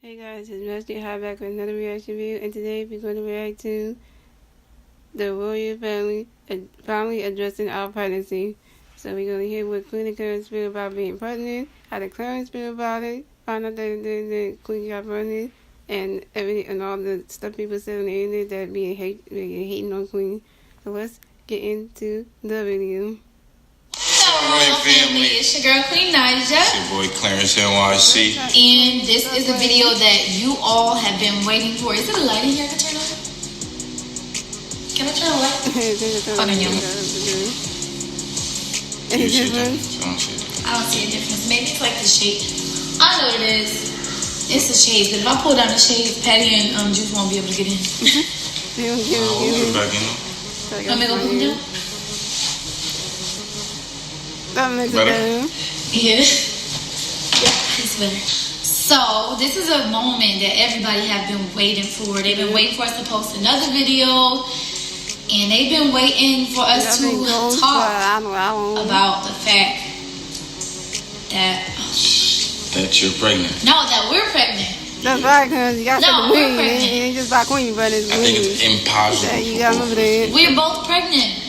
Hey guys, it's Master High back with another reaction video, and today we're going to react to the royal family finally addressing our pregnancy. So we're going to hear what Queen and Clarence feel about being pregnant, how the Clarence feel about it, find out that Queen got pregnant, and everything and all the stuff people said on the internet that being hating on Queen. So let's get into the video. Royal family. It's your girl Queen Naija. It's your boy Clarence NYC. And this is a video that you all have been waiting for. Is it a light in here I can turn on? Can I turn on light? Hold on, y'all. Any difference? I don't see a difference. Maybe it's like the shade. I know what it is. It's the shades. But if I pull down the shades, Patty and Juice won't be able to get in. We'll get back in. Want me to go put them down? That makes it better. Yeah. Yeah, it's better. So, this is a moment that everybody have been waiting for. They've been waiting for us to post another video. And they've been waiting for us to talk about the fact that you're pregnant. No, that we're pregnant. That's right, because you got to we're win. pregnant. It ain't just by Queen, but it's I think it's impossible. You got to remember that. We're both pregnant.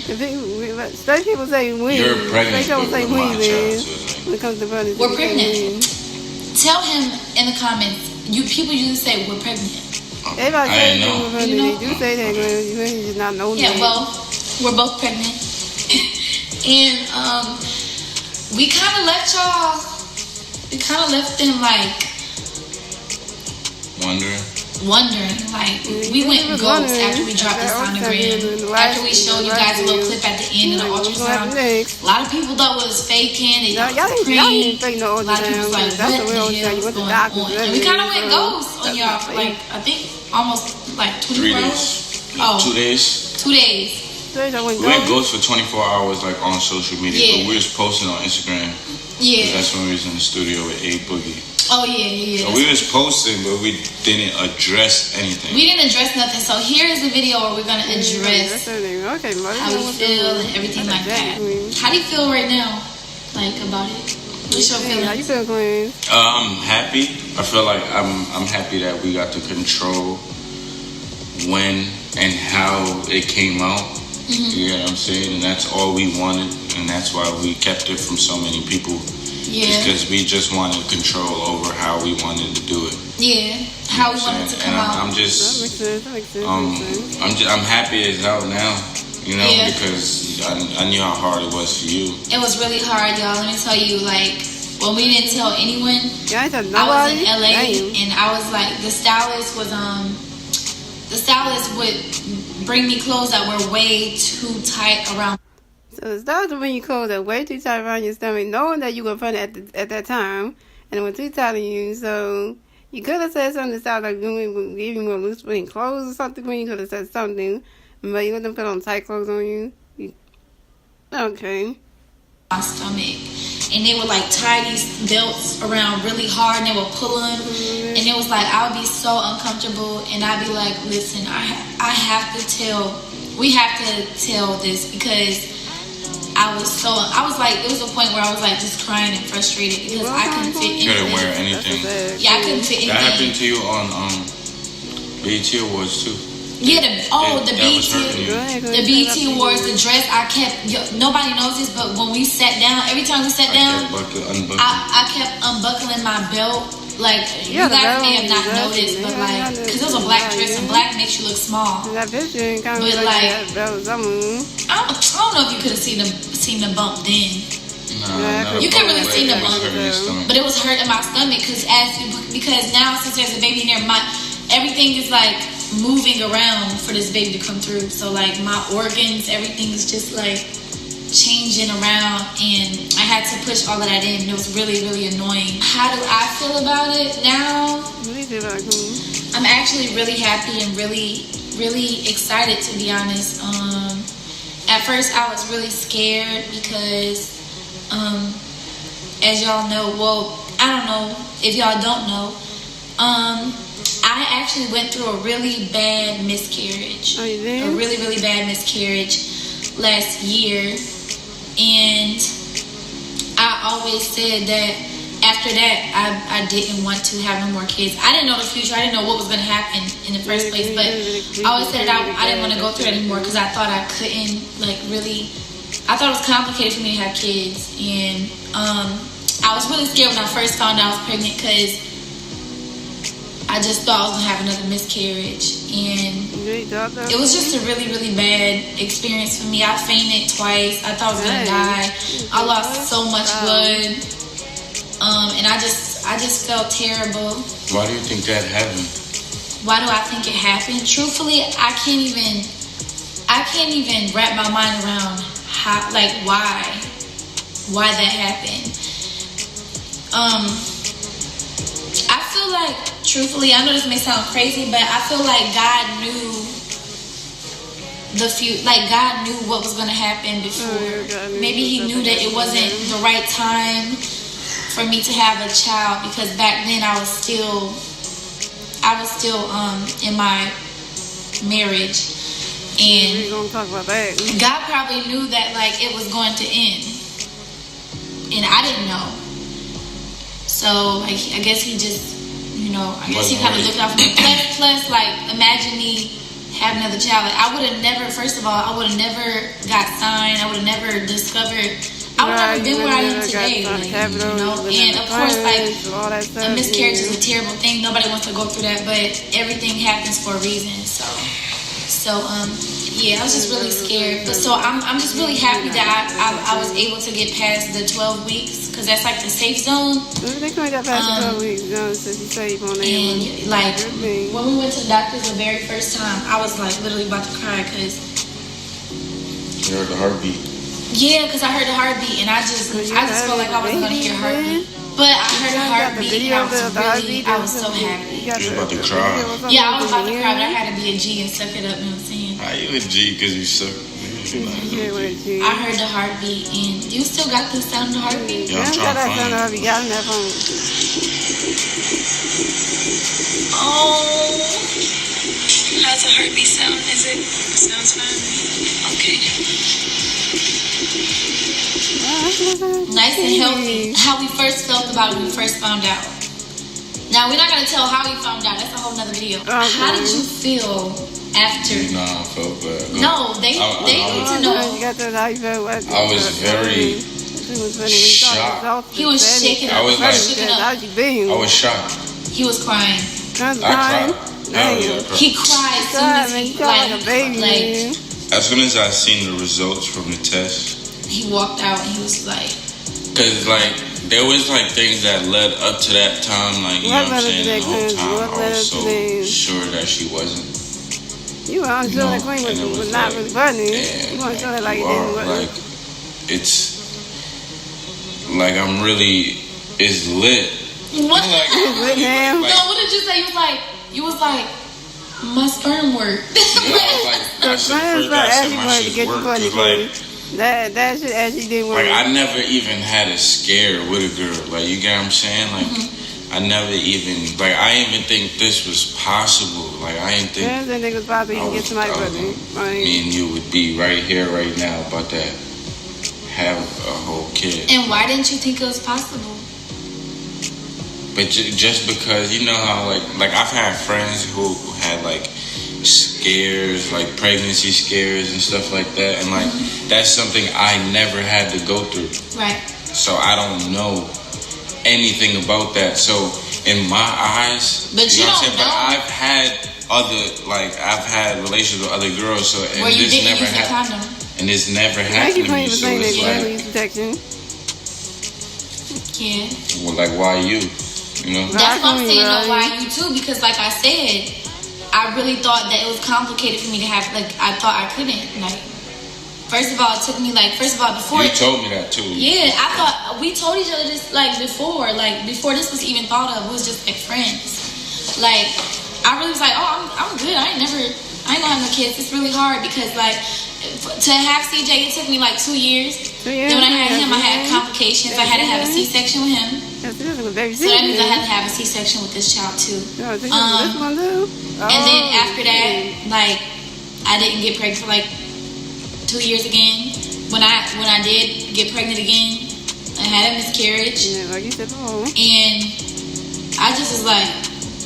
Some people say win. You're pregnant. Some people say win, man. So When it comes to pregnancy, we're pregnant. Tell him in the comments. People usually say we're pregnant. Everybody say we're pregnant. You know? They do say that, man. You just not know that. Yeah, well, we're both pregnant. And we kind of left y'all. We kind of left them like wondering, like we went ghost after we dropped the sonogram. After we showed you guys a little clip at the end of the ultrasound. A lot of people thought it was faking. They thought it was ain't fake no ultrasound. A lot of people was like, that's what the hell you went to going doctors, on? And we kind of went ghost on y'all for like, I think almost like 24 hours. Oh, 2 days. 2 days. We went ghost for 24 hours like on social media, but we was posting on Instagram. Yeah. That's when we was in the studio with A Boogie. Oh, yeah. So we was posting, but we didn't address anything. We didn't address nothing. So here is the video where we're going to address how we feel and everything like that. How do you feel right now, like, about it? What's your feeling? How you feel, Queen? I'm happy. I feel like I'm happy that we got to control when and how it came out. You know what I'm saying? And that's all we wanted, and that's why we kept it from so many people. Yeah. Just because we just wanted control over how we wanted to do it. Yeah. How we wanted to come out. I'm just, that makes sense. I'm happy it's out now. You know, because I knew how hard it was for you. It was really hard, y'all. Let me tell you, like, when we didn't tell anyone, I was in LA, and I was like, the stylist would bring me clothes that were way too tight around. So the stylist would bring you clothes that way too tight around your stomach, knowing that you were pregnant at that time, and it was too tight on you. So you could have said something to style like giving you more loose fitting clothes or something. When you could have said something, but you let them put on tight clothes on you. Okay. My stomach, and they would like tie these belts around really hard, and they would pull them, and it was like I would be so uncomfortable, and I'd be like, listen, we have to tell this, because I was like, it was a point where I was like just crying and frustrated because I couldn't fit anything. You couldn't wear anything. Yeah, I couldn't fit anything. That happened to you on BET Awards too. Yeah, the BET Awards, the dress I kept. Nobody knows this, but when we sat down, every time we sat down, I kept unbuckling my belt. Like, you guys may have not noticed, but like, because it was a black dress, and black makes you look small. That picture kind of but like, I don't know if you could have seen the bump then. No, you couldn't really see the bump, but it was hurting my stomach because now since there's a baby in there, everything is like moving around for this baby to come through. So like my organs, everything is just like changing around, and I had to push all of that in. It was really, really annoying. How do I feel about it now? I'm actually really happy and really, really excited, to be honest. At first I was really scared because as y'all know, well, I don't know if y'all don't know, I actually went through a really bad miscarriage. Oh, you did? A really, really bad miscarriage last year. And I always said that after that, I didn't want to have no more kids. I didn't know the future. I didn't know what was going to happen in the first place. But I always said that I didn't want to go through it anymore because I thought I couldn't, like, really. I thought it was complicated for me to have kids. And I was really scared when I first found out I was pregnant because I just thought I was going to have another miscarriage. And it was just a really, really bad experience for me. I fainted twice. I thought I was going to die. I lost so much blood. And I just felt terrible. Why do you think that happened? Why do I think it happened? Truthfully, I can't even wrap my mind around how, like, why that happened. I feel like, truthfully, I know this may sound crazy, but I feel like God knew God knew what was going to happen before. Maybe He knew that it wasn't the right time for me to have a child, because back then I was still in my marriage, and we're gonna talk about that. God probably knew that, like, it was going to end, and I didn't know. So I guess He just, He kind of looked out for me. Plus, like, imagine me having another child. Like, I would have never. First of all, I would have never got signed. I would have never discovered. I would have never been where I am today, like, and of course, like, a miscarriage is a terrible thing. Nobody wants to go through that, but everything happens for a reason. So, yeah, I was just really scared. But so I'm just really happy that I was able to get past the 12 weeks, because that's like the safe zone. They couldn't get past the 12 weeks, since you say you want to. And like when we went to the doctors the very first time, I was like literally about to cry because you heard the heartbeat. Yeah, because I heard the heartbeat, and I just felt like I wasn't going to hear a heartbeat. But I heard a heartbeat, and I was so happy. You was about to cry. Yeah, I was about to cry, but I had to be a G and suck it up, you know what I'm saying? How you a G because you suck? I heard the heartbeat, and you still got the sound of the heartbeat? Yeah, I'm trying to find it. Got on that phone. Oh. How's the heartbeat sound? Sounds fine? Okay. Nice and healthy. How we first felt about it when we first found out. Now, we're not going to tell how we found out. That's a whole nother video. Okay. How did you feel after? No, I felt bad. No, they need to know. I was very shocked. He was shaking up. I was shocked. He was crying. I cried. He cried as soon as as soon as I seen the results from the test. He walked out and he was like, because like there was like things that led up to that time, like, you know what I'm saying, the whole time I was so sure that she wasn't. You were unsure that Queen was not really funny. You weren't sure like it didn't work. Like, it's like I'm really, it's lit. What? Like, no, what did you say? You was like my sperm worked. Yeah, I was like, I said my shit worked. Like, that shit actually didn't work. Like, I never even had a scare with a girl. Like, you get what I'm saying? Like, I never even, like, I didn't even think this was possible. Like, I didn't think. I didn't think it was possible to get somebody pregnant. Me and you would be right here, right now, about to have a whole kid. And why didn't you think it was possible? But just because, you know how, like I've had friends who had, like, scares, like pregnancy scares and stuff like that, and like that's something I never had to go through. Right. So I don't know anything about that. So in my eyes, but you know what I'm saying? But I've had relations with other girls, so and this never happened. And this never happened to me. So it's like, yeah. Well, like, why you? You know. That's what I'm saying. No, why you too? Because like I said, I really thought that it was complicated for me to have, like, I thought I couldn't, like, first of all, it took me, like, before. You told me that, too. Yeah, I thought, we told each other this, like, before this was even thought of, we was just, like, friends. Like, I really was like, oh, I'm good, I ain't gonna have no kids. It's really hard because, like, to have CJ, it took me, like, 2 years. Then when I had him, I had complications. I had to have a C-section with him. So that means I had to have a C-section with this child, too. And then after that, like, I didn't get pregnant for like 2 years again. When I did get pregnant again, I had a miscarriage. Yeah, like you said before. And I just was like,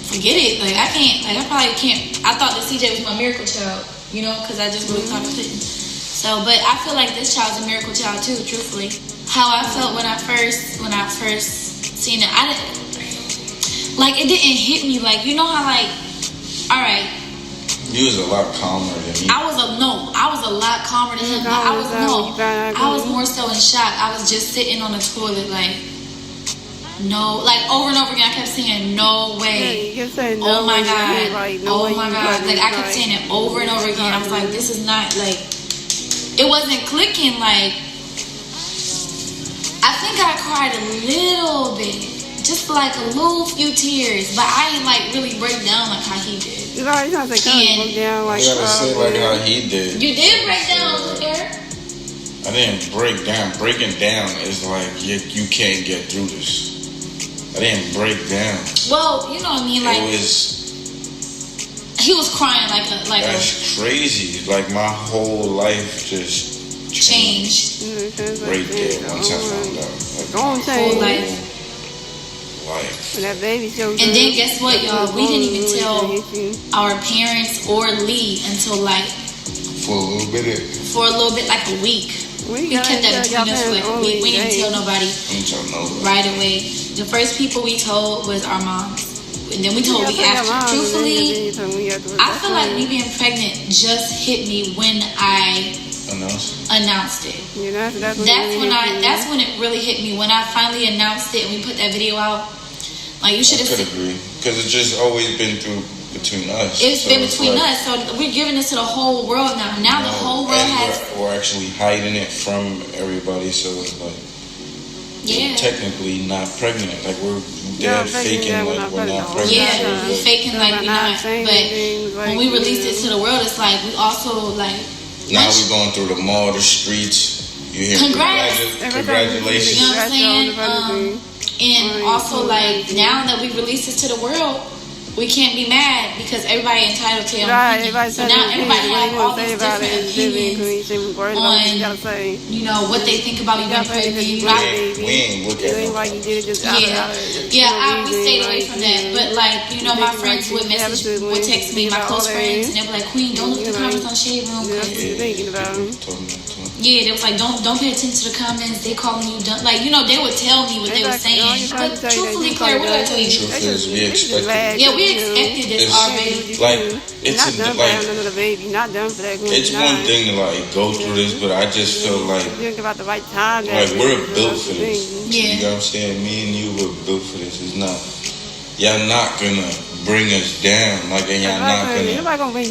forget it. Like, I can't. Like, I probably can't. I thought that CJ was my miracle child, you know, because I just really thought I couldn't. So, but I feel like this child's a miracle child too, truthfully. How I felt when I first seen it, I didn't, like, it didn't hit me. Like, you know how, like, all right. You was a lot calmer than me. I was a lot calmer than him. I was more so in shock. I was just sitting on the toilet, like, no, like, over and over again. I kept saying, no way. Yeah, saying, oh my God. Like, no oh my God. Like, I kept saying it over and over again. I was like, this is not, like, it wasn't clicking. Like, I think I cried a little bit. Just like a little few tears. But I didn't, like, really break down like how he did. You know, you gotta say, broke down like, you gotta say like how he did. You did break down, Eric? I didn't break down. Breaking down is like you can't get through this. I didn't break down. Well, you know what I mean. Like, he was crying like that's crazy. Like, my whole life just changed. Right there once I found out. Like, my whole life. When that baby so good. And then guess what, y'all? We didn't even tell our parents or Lee until like for a little bit, like a week. We kept that between us for like a week. We didn't tell nobody right away. The first people we told was our moms. And then we told we after. Truthfully, I feel like me being pregnant just hit me when I announced it. Yeah, that's when it really hit me. When I finally announced it and we put that video out. Like, you should have seen. I could agree. Because it's just always been between us. It's been between us. So we're giving this to the whole world now. Now the whole world we're actually hiding it from everybody. So it's like, we're technically not pregnant. Like, they're faking like we're not pregnant. Yeah, we're faking like we're not. But when we released it to the world, it's like we also like. Now we're going through the mall, the streets. You hear congratulations. You know what I'm saying? And also, like, now that we release it to the world, we can't be mad because everybody entitled to their opinion. So now everybody has all these different opinions on, you know, what they think about me being pregnant. We ain't look at it. We stayed away from that. But, like, you know, my friends would text me, my close friends, and they'd be like, Queen, don't look at the comments on Shade Room. Yeah, they was like, don't pay attention to the comments. They calling you dumb. Like, you know, they would tell me what they were saying. But truthfully, Claire, what did I tell you? Truth is, we expected. Yeah, we expected this already. Like, it's it's one thing to like go through this, but I just feel like we're built for this. Yeah. You know what I'm saying? Me and you were built for this. It's not. Y'all not gonna bring us down, like, and y'all not gonna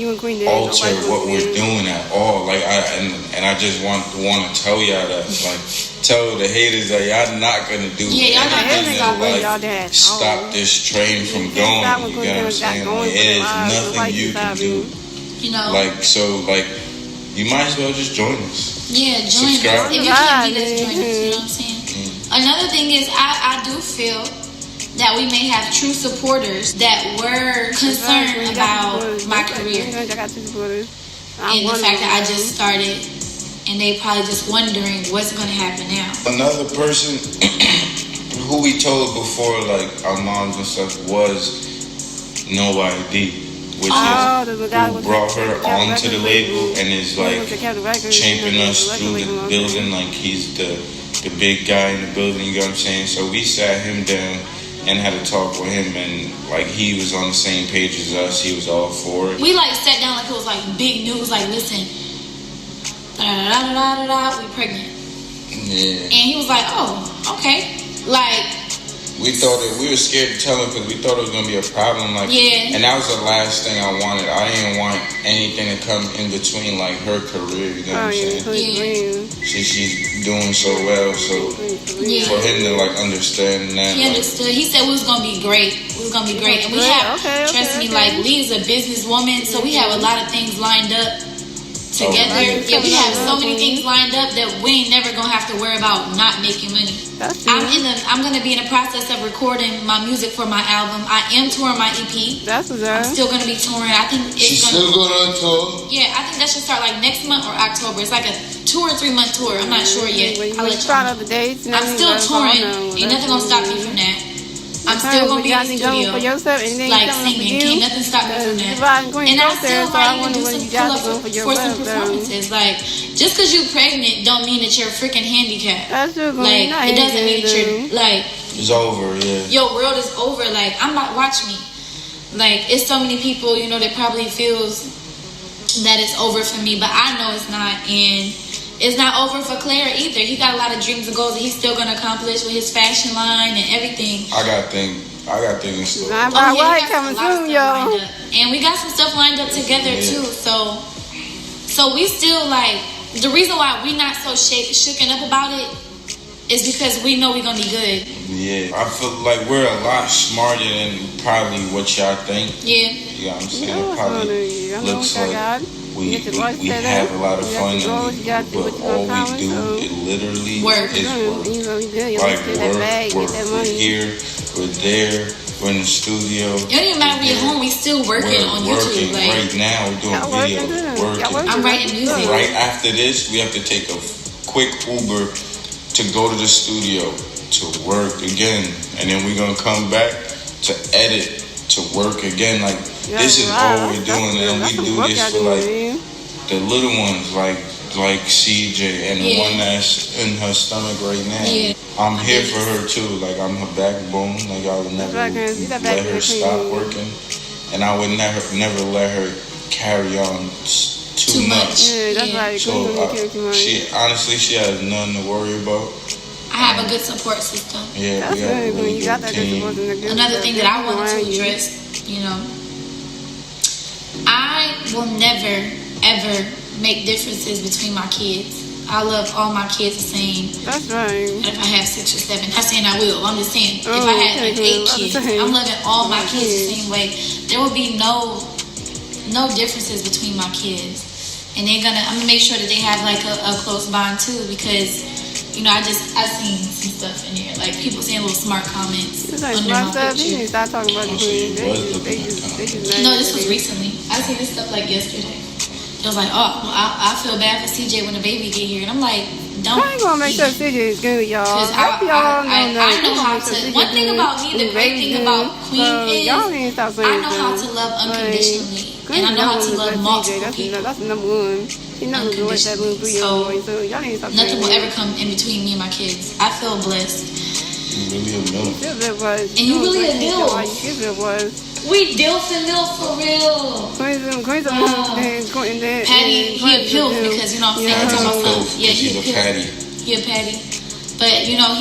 alter what we're doing at all. Like, I just want to tell y'all that, like, tell the haters that y'all not gonna do anything to stop this train from going. You know what I'm saying? Like, it is nothing you can do. You know, like, so, like, you might as well just join us. Yeah, join us. If you can't beat us, join us. You know what I'm saying? Another thing is, I do feel that we may have true supporters that were concerned about my career and the fact that I just started, and they probably just wondering what's going to happen now. Another person who we told before, like our moms and stuff, was No ID, which is who brought her onto the label and is like championing us through the building, like he's the big guy in the building. You know what I'm saying? So we sat him down and had a talk with him, and like he was on the same page as us. He was all for it. We like sat down like it was like big news. Like, listen, we pregnant. Yeah. And he was like, oh, okay. Like, we thought we were scared to tell him because we thought it was gonna be a problem. Like, and that was the last thing I wanted. I didn't want anything to come in between like her career. You know what I'm saying? She's doing so well, so for him to like understand that, he understood. He said it was gonna be great. It was gonna be great, and we have trust me. Like, Lee is a businesswoman, so we have a lot of things lined up together. We have so many things lined up that we ain't never gonna have to worry about not making money. I'm gonna be in the process of recording my music for my album. I am touring my EP. I'm still gonna be touring. I think it's still going on tour. Yeah, I think that should start like next month or October. It's like a 2 or 3 month tour. I'm not sure yet. When you find out the dates, I'm still touring. Ain't nothing gonna stop me from that. I'm still gonna be in the studio, like singing. Can't nothing stop me from that. And I still might even do some pull-ups for some performances. Like, just because you're pregnant don't mean that you're freaking handicapped. Like, it doesn't mean that you're, like... It's over, yeah. Your world is over. Like, I'm not... Watch me. Like, it's so many people, you know, that probably feels that it's over for me, but I know it's not. And it's not over for Claire either. He got a lot of dreams and goals that he's still gonna accomplish with his fashion line and everything. I got things still. Why coming soon, y'all? And we got some stuff lined up together too. So we still, like, the reason why we not so shooken up about it is because we know we're gonna be good. Yeah, I feel like we're a lot smarter than probably what y'all think. Yeah. You know what I'm saying? It probably looks like we have a lot of fun, but all we do, it literally work. is work. Like work. We're here, we're there, we're in the studio. It don't even matter, we're at home, we still working on YouTube. Like, right now, we're doing videos, working. I'm writing music. Right after this, we have to take a quick Uber to go to the studio to work again, and then we're gonna come back to edit, to work again. Like, this is all we're doing, and we do this for like the little ones, like CJ and the one that's in her stomach right now. Yeah. I'm here for her too. Like, I'm her backbone. Like, I would never let her stop working, and I would never let her carry on too much. Yeah, that's right. So she has nothing to worry about. I have a good support system. Yeah, we have a really good team. Another thing that I wanted to address, you know, I will never, ever make differences between my kids. I love all my kids the same. That's right. If I have 6 or 7, not saying I will. I'm just saying, if I had like 8 kids, I'm loving all my kids the same way. There will be no differences between my kids, and I'm gonna make sure that they have like a close bond too, because, you know, I've seen some stuff in here, like people saying little smart comments under my picture. Start talking about No, this was recently. I seen this stuff like yesterday. It was like, oh, well, I feel bad for CJ when the baby get here, and I'm like, don't. I ain't gonna make sure CJ is good, y'all. Because I know how to. One thing about me, the great thing about Queen is I know how to love unconditionally, and I know how to love multiple people. That's number one. Unconditionally. So nothing will ever come in between me and my kids. I feel blessed. You really a milk. And you really a milk. We DILF and MILF for real. Patty, he a PILF because, you know what I'm saying, he's my son. Yeah, he's a Patty. He a Patty. But, you know,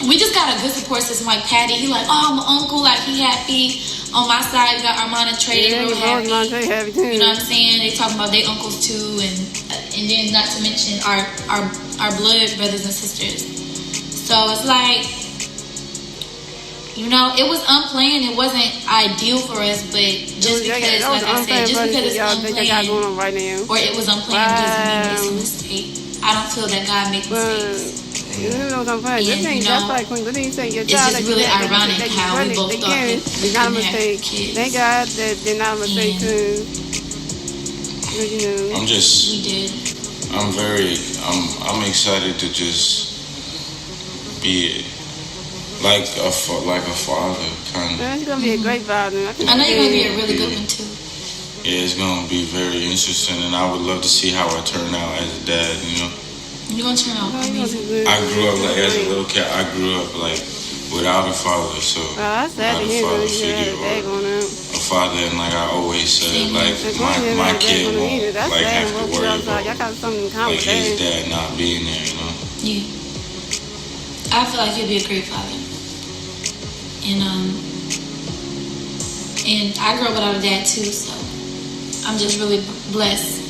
we just got a good support system. Like Patty, he like, oh, my uncle, like, he happy. On my side, we got Armand and Trey, they real happy. You know what I'm saying? They talking about their uncles too, and then not to mention our blood brothers and sisters. So it's like, you know, it was unplanned. It wasn't ideal for us, but just because, like I said, just because it's unplanned, or it was unplanned doesn't mean it's a mistake. I don't feel that God makes mistakes. And, you know, it's just really ironic how we both thought that we couldn't have kids. Thank God that they're not a mistake too. We did. I'm excited to just be like a father, kind of. He's gonna be a great father. I know you're gonna be a really good one too. Yeah, it's gonna be very interesting, and I would love to see how I turn out as a dad. You know. You're gonna turn out amazing. I grew up like as a little kid. I grew up like without a father, so not a father figure or a father, and like I always said, like my kid won't like have to worry about like his dad not being there, you know. Yeah, I feel like you'll be a great father, and I grew up without a dad too, so I'm just really blessed,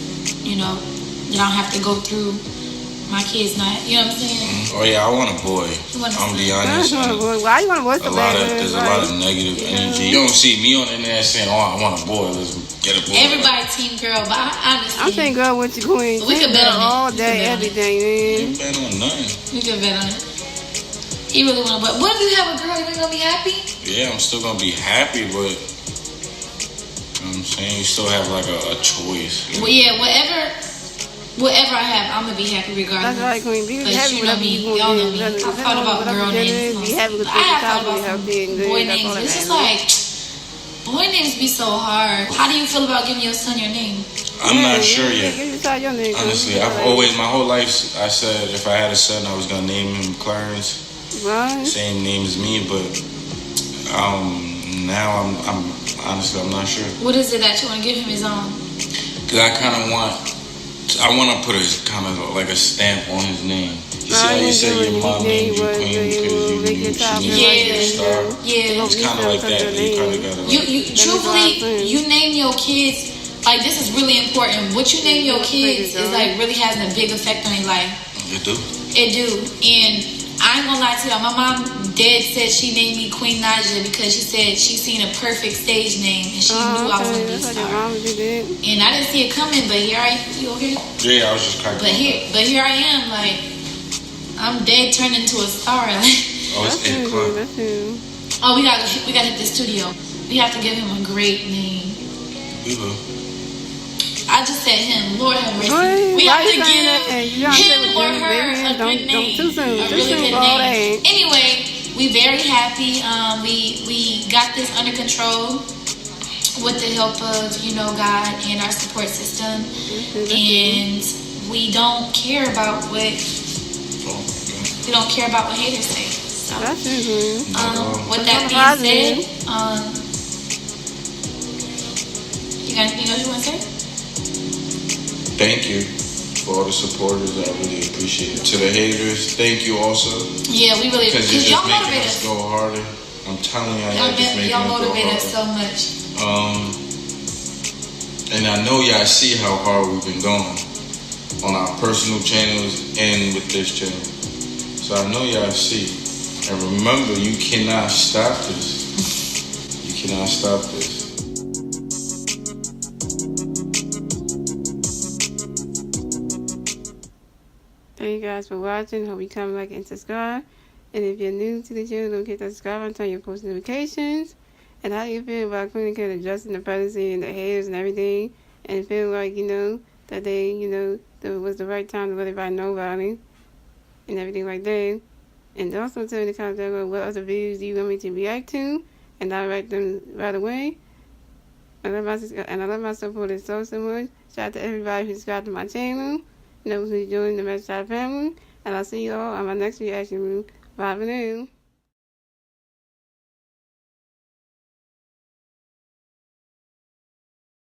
you know, that I don't have to go through my kids not, you know what I'm saying? Oh yeah, I want a boy. I'm be honest. Why you want a boy? There's a lot of negative energy. You don't see me on the internet saying, "Oh, I want a boy. Let's get a boy." Everybody team girl, but I understand. I'm saying girl with your queen. We can bet on it all day, every day, man. We can bet on nothing. We can bet on it. He really want a boy. What if you have a girl? You ain't gonna be happy? Yeah, I'm still gonna be happy, but you know what I'm saying, you still have like a choice. Well, yeah, whatever. whatever I have, I'm gonna be happy regardless. That's right, Queen. Be But happy you know whatever me, you y'all want know to me. do. I've thought about girl names. Be happy with I have thought the about healthy and good. boy names. It's just like boy names be so hard. How do you feel about giving your son your name? I'm not sure yet. Your name, honestly, I've always, my whole life, I said if I had a son, I was gonna name him Clarence. Right. Same name as me, but now I'm honestly, I'm not sure. What is it that you want to give him his own? Cause I want to put a kind of like a stamp on his name. You see how you say your mom named you Queen because you knew she needed a star? Yeah. It's kind of like that. You kind of gotta. You truthfully, you name your kids. Like, this is really important. What you name your kids is like really having a big effect on your life. It do. It do. And I ain't gonna lie to y'all. My mom dead said she named me Queen Naja because she said she seen a perfect stage name and she knew I was gonna be a star. And I didn't see it coming, but here I am. You okay? Yeah, I was just cracking. But here I am. Like, I'm dead turned into a star. Like, oh, it's in club. Oh, we gotta hit the studio. We have to give him a great name. We will. I just said him. Lord have mercy. We have to give him or her a good name. A really good name. Anyway, we very happy. We got this under control with the help of, God and our support system. And we don't care about what haters say. So, with that being said, you got anything else you want to say? Thank you for all the supporters. I really appreciate it. To the haters, thank you also. Yeah, we really because you're just making us go harder. I'm telling y'all motivate us so much. And I know y'all see how hard we've been going on our personal channels and with this channel. So I know y'all see. And remember, you cannot stop this. You cannot stop this. Thank you guys for watching. Hope you come like and subscribe. And if you're new to the channel, don't forget to subscribe and turn your post notifications. And how do you feel about communicating, adjusting the privacy and the haters and everything? And feel like, that they, that it was the right time to let everybody know about it and everything like that. And also tell me in the comments below what other videos do you want me to react to. And I'll write them right away. I love my supporters so much. Shout out to everybody who subscribed to my channel. Who's joining the Red Shot family. And I'll see you all on my next reaction. Bye for now.